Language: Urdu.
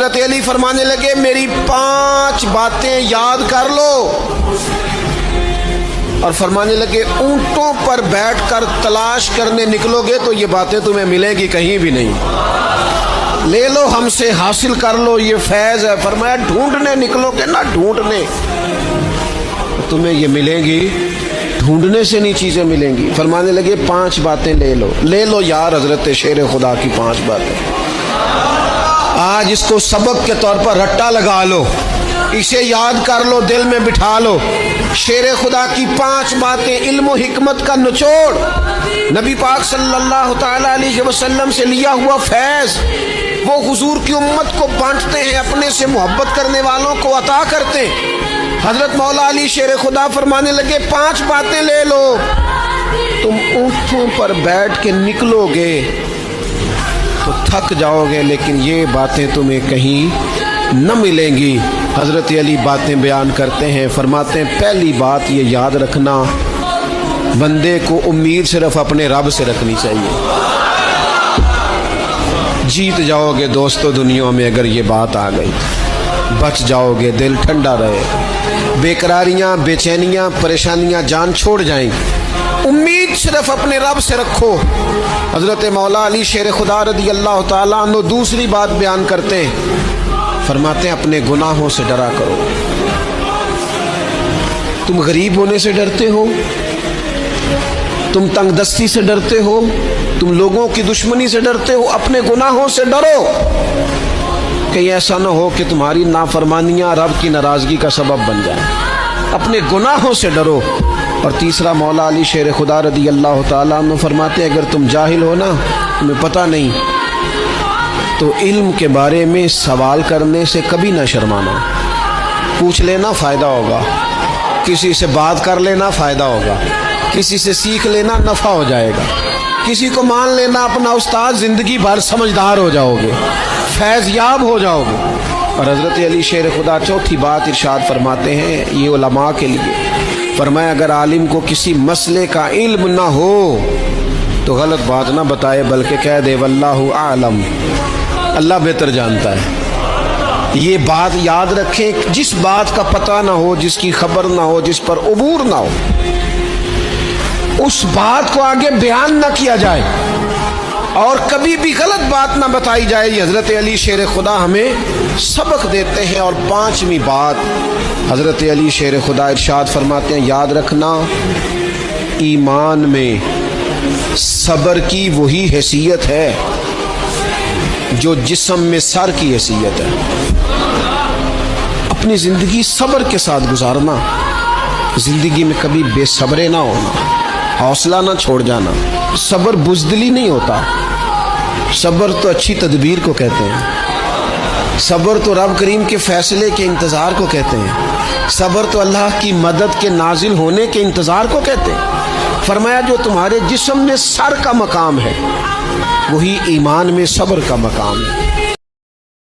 حضرت علی فرمانے لگے میری 5 باتیں یاد کر لو، اور فرمانے لگے اونٹوں پر بیٹھ کر تلاش کرنے نکلو گے تو یہ باتیں تمہیں ملیں گی کہیں بھی نہیں، لے لو ہم سے حاصل کر لو، یہ فیض ہے۔ فرمایا ڈھونڈنے نکلو گے نا، ڈھونڈنے تمہیں یہ ملیں گی، ڈھونڈنے سے نہیں چیزیں ملیں گی۔ فرمانے لگے 5 باتیں لے لو، لے لو یار حضرت شیر خدا کی 5 باتیں، آج اس کو سبق کے طور پر رٹا لگا لو، اسے یاد کر لو، دل میں بٹھا لو۔ شیر خدا کی 5 باتیں، علم و حکمت کا نچوڑ، نبی پاک صلی اللہ تعالی علیہ وسلم سے لیا ہوا فیض، وہ حضور کی امت کو بانٹتے ہیں، اپنے سے محبت کرنے والوں کو عطا کرتے ہیں۔ حضرت مولا علی شیر خدا فرمانے لگے 5 باتیں لے لو، تم اونٹوں پر بیٹھ کے نکلو گے تو تھک جاؤ گے، لیکن یہ باتیں تمہیں کہیں نہ ملیں گی۔ حضرت علی باتیں بیان کرتے ہیں، فرماتے ہیں پہلی بات یہ یاد رکھنا، بندے کو امید صرف اپنے رب سے رکھنی چاہیے، جیت جاؤ گے دوستو دنیا میں اگر یہ بات آ گئی، بچ جاؤ گے، دل ٹھنڈا رہے، بے قراریاں، بے چینیاں، پریشانیاں جان چھوڑ جائیں گی، امید صرف اپنے رب سے رکھو۔ حضرت مولا علی شیر خدا رضی اللہ تعالیٰ عنہ دوسری بات بیان کرتے ہیں، فرماتے ہیں اپنے گناہوں سے ڈرا کرو۔ تم غریب ہونے سے ڈرتے ہو، تم تنگ دستی سے ڈرتے ہو، تم لوگوں کی دشمنی سے ڈرتے ہو، اپنے گناہوں سے ڈرو، کہیں ایسا نہ ہو کہ تمہاری نافرمانیاں رب کی ناراضگی کا سبب بن جائیں، اپنے گناہوں سے ڈرو۔ اور تیسرا مولا علی شیر خدا رضی اللہ تعالیٰ عنہ فرماتے ہیں اگر تم جاہل ہو نا، تمہیں پتہ نہیں، تو علم کے بارے میں سوال کرنے سے کبھی نہ شرمانا، پوچھ لینا فائدہ ہوگا، کسی سے بات کر لینا فائدہ ہوگا، کسی سے سیکھ لینا نفع ہو جائے گا، کسی کو مان لینا اپنا استاد، زندگی بھر سمجھدار ہو جاؤ گے، فیض یاب ہو جاؤ گے۔ اور حضرت علی شیر خدا چوتھی بات ارشاد فرماتے ہیں یہ علماء کے لیے، فرمایا اگر عالم کو کسی مسئلے کا علم نہ ہو تو غلط بات نہ بتائے بلکہ کہہ دے واللہ اعلم، اللہ بہتر جانتا ہے۔ یہ بات یاد رکھیں، جس بات کا پتہ نہ ہو، جس کی خبر نہ ہو، جس پر عبور نہ ہو، اس بات کو آگے بیان نہ کیا جائے اور کبھی بھی غلط بات نہ بتائی جائے۔ یہ حضرت علی شیر خدا ہمیں سبق دیتے ہیں۔ اور 5ویں بات حضرت علی شیر خدا ارشاد فرماتے ہیں یاد رکھنا، ایمان میں صبر کی وہی حیثیت ہے جو جسم میں سر کی حیثیت ہے۔ اپنی زندگی صبر کے ساتھ گزارنا، زندگی میں کبھی بے صبرے نہ ہونا، حوصلہ نہ چھوڑ جانا۔ صبر بزدلی نہیں ہوتا، صبر تو اچھی تدبیر کو کہتے ہیں، صبر تو رب کریم کے فیصلے کے انتظار کو کہتے ہیں، صبر تو اللہ کی مدد کے نازل ہونے کے انتظار کو کہتے ہیں۔ فرمایا جو تمہارے جسم میں سر کا مقام ہے وہی ایمان میں صبر کا مقام ہے۔